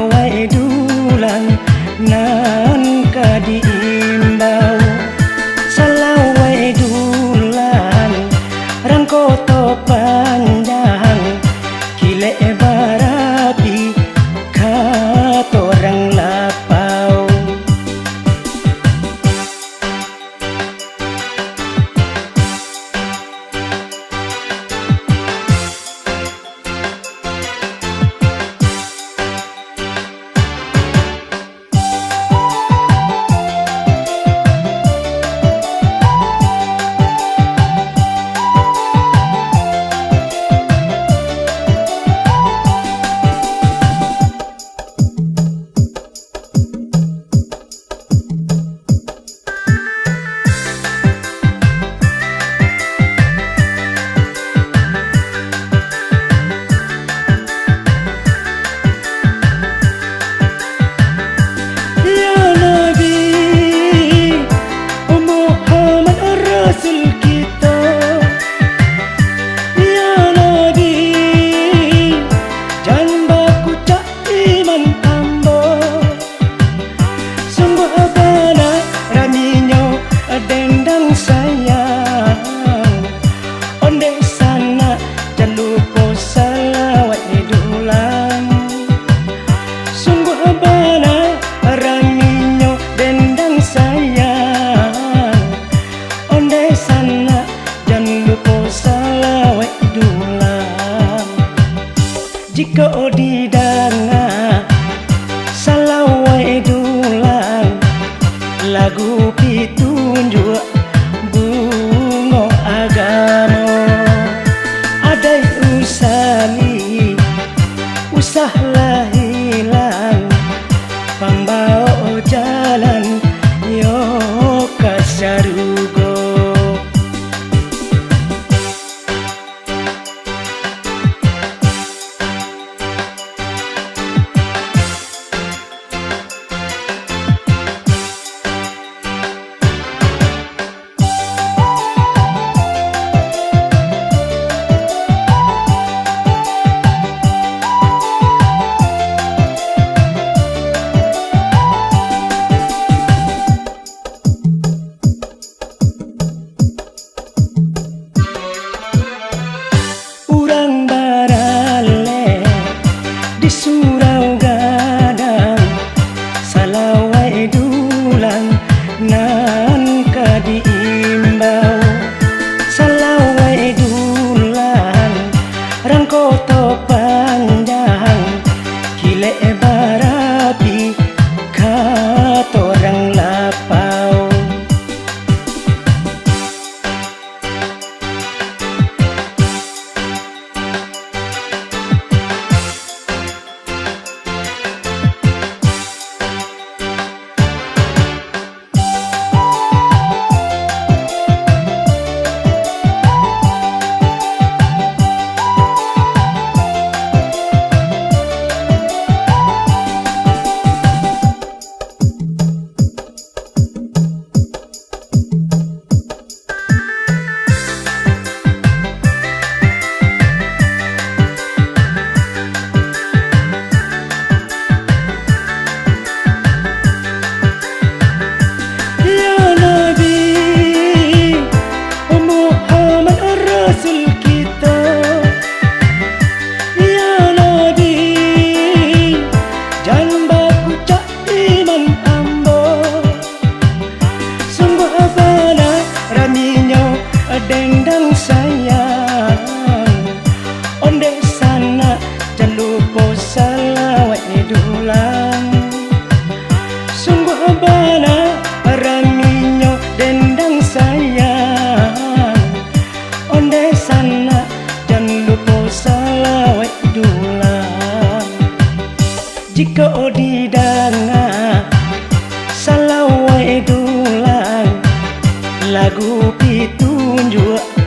salawai dulang nan kadiimbau salawai dulang rangkoto panjang kile barapi katorang lapau jika di danga salawai dulang lagu pitunjuk bungo agama adai usali usahlah hilang pambao jalan yo kasarugo surau gadang salawai dulang nan kadiimbau salawai dulang rangkoto panjang kile barapi katorang lapau dendang sayang onde sana jangan lupa salawai dulang sungguh bana raminyo dendang sayang onde sana jangan lupa salawai dulang jika di danga salawai dulang lagu pitunjuk